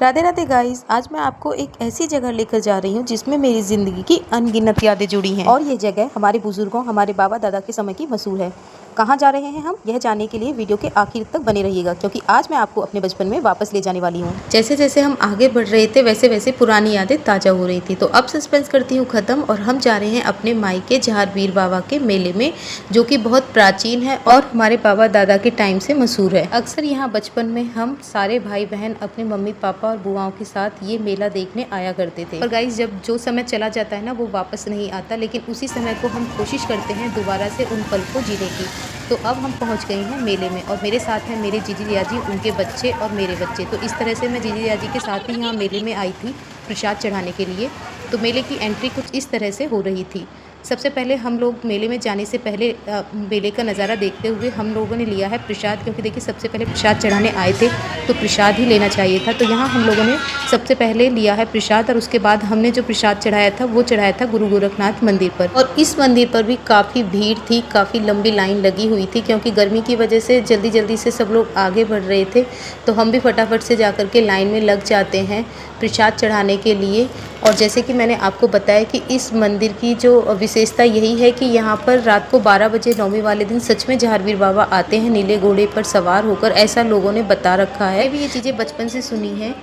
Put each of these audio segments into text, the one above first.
Radhe Radhe guys, आज मैं आपको एक ऐसी जगह लेकर जा रही हूँ जिसमें मेरी ज़िंदगी की अनगिनत यादें जुड़ी हैं। और ये जगह हमारे बुजुर्गों, हमारे बाबा दादा के समय की मशहूर है। कहाँ जा रहे हैं हम, यह जानने के लिए वीडियो के आखिर तक बने रहिएगा, क्योंकि आज मैं आपको अपने बचपन में वापस ले जाने वाली हूँ। जैसे जैसे हम आगे बढ़ रहे थे वैसे वैसे पुरानी यादें ताज़ा हो रही थी। तो अब सस्पेंस करती हूँ ख़त्म और हम जा रहे हैं अपने मायके जहारवीर बाबा के मेले में, जो कि बहुत प्राचीन है और हमारे बाबा दादा के टाइम से मशहूर है। अक्सर यहाँ बचपन में हम सारे भाई बहन अपने मम्मी पापा और बुआओं के साथ ये मेला देखने आया करते थे। और गाइस, जब जो समय चला जाता है ना वो वापस नहीं आता, लेकिन उसी समय को हम कोशिश करते हैं दोबारा से उन पल को जीने की। तो अब हम पहुंच गए हैं मेले में और मेरे साथ हैं मेरे जीजी जिया जी, उनके बच्चे और मेरे बच्चे। तो इस तरह से मैं जीजी जिया जी के साथ ही यहाँ मेले में आई थी प्रसाद चढ़ाने के लिए। तो मेले की एंट्री कुछ इस तरह से हो रही थी। सबसे पहले हम लोग मेले में जाने से पहले मेले का नज़ारा देखते हुए हम लोगों ने लिया है प्रसाद, क्योंकि देखिए सबसे पहले प्रसाद चढ़ाने आए थे तो प्रसाद ही लेना चाहिए था। तो यहाँ हम लोगों ने सबसे पहले लिया है प्रसाद और उसके बाद हमने जो प्रसाद चढ़ाया था वो चढ़ाया था गुरु गोरखनाथ मंदिर पर। और इस मंदिर पर भी काफ़ी भीड़ थी, काफ़ी लंबी लाइन लगी हुई थी, क्योंकि गर्मी की वजह से जल्दी जल्दी से सब लोग आगे बढ़ रहे थे। तो हम भी फटाफट से जा कर के लाइन में लग जाते हैं प्रसाद चढ़ाने के लिए। और जैसे कि मैंने आपको बताया कि इस मंदिर की जो विशेषता यही है कि यहाँ पर रात को 12 बजे नौमी वाले दिन सच में जहारवीर बाबा आते हैं नीले घोड़े पर सवार होकर, ऐसा लोगों ने बता रखा है। भी ये चीज़ें बचपन से सुनी है।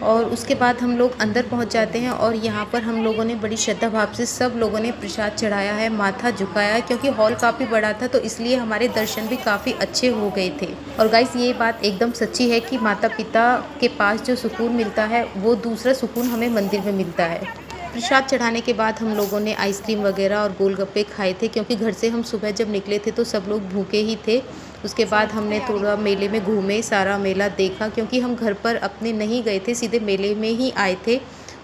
और उसके बाद हम लोग अंदर पहुंच जाते हैं और यहाँ पर हम लोगों ने बड़ी श्रद्धा भाव से सब लोगों ने प्रसाद चढ़ाया है, माथा झुकाया है, क्योंकि हॉल काफ़ी बड़ा था तो इसलिए हमारे दर्शन भी काफ़ी अच्छे हो गए थे। और गाइस, ये बात एकदम सच्ची है कि माता पिता के पास जो सुकून मिलता है वो दूसरा सुकून हमें मंदिर में मिलता है। प्रसाद चढ़ाने के बाद हम लोगों ने आइसक्रीम वगैरह और गोलगप्पे खाए थे, क्योंकि घर से हम सुबह जब निकले थे तो सब लोग भूखे ही थे। उसके बाद हमने थोड़ा मेले में घूमे, सारा मेला देखा, क्योंकि हम घर पर अपने नहीं गए थे, सीधे मेले में ही आए थे।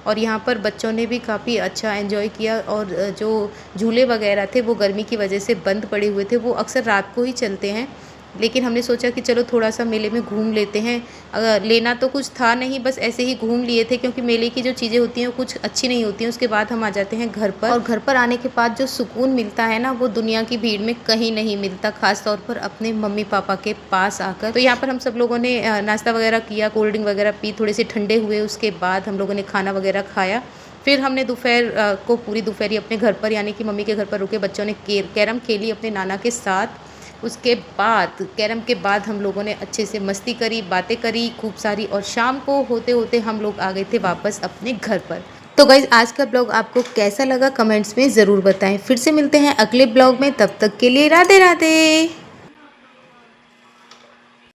और यहाँ पर बच्चों ने भी काफ़ी अच्छा एंजॉय किया। और जो झूले वगैरह थे वो गर्मी की वजह से बंद पड़े हुए थे, वो अक्सर रात को ही चलते हैं, लेकिन हमने सोचा कि चलो थोड़ा सा मेले में घूम लेते हैं। लेना तो कुछ था नहीं, बस ऐसे ही घूम लिए थे, क्योंकि मेले की जो चीज़ें होती हैं वो कुछ अच्छी नहीं होती हैं। उसके बाद हम आ जाते हैं घर पर, और घर पर आने के बाद जो सुकून मिलता है ना वो दुनिया की भीड़ में कहीं नहीं मिलता, खास तौर पर अपने मम्मी पापा के पास आकर। तो यहाँ पर हम सब लोगों ने नाश्ता वगैरह किया, कोल्ड ड्रिंक वगैरह पी, थोड़े से ठंडे हुए। उसके बाद हम लोगों ने खाना वगैरह खाया। फिर हमने दोपहर को पूरी दोपहरी अपने घर पर यानी कि मम्मी के घर पर रुके। बच्चों ने कैरम खेली अपने नाना के साथ। उसके बाद कैरम के बाद हम लोगों ने अच्छे से मस्ती करी, बातें करी खूब सारी, और शाम को होते होते हम लोग आ गए थे वापस अपने घर पर। तो गाइज, आज का ब्लॉग आपको कैसा लगा कमेंट्स में ज़रूर बताएं। फिर से मिलते हैं अगले ब्लॉग में, तब तक के लिए राधे राधे।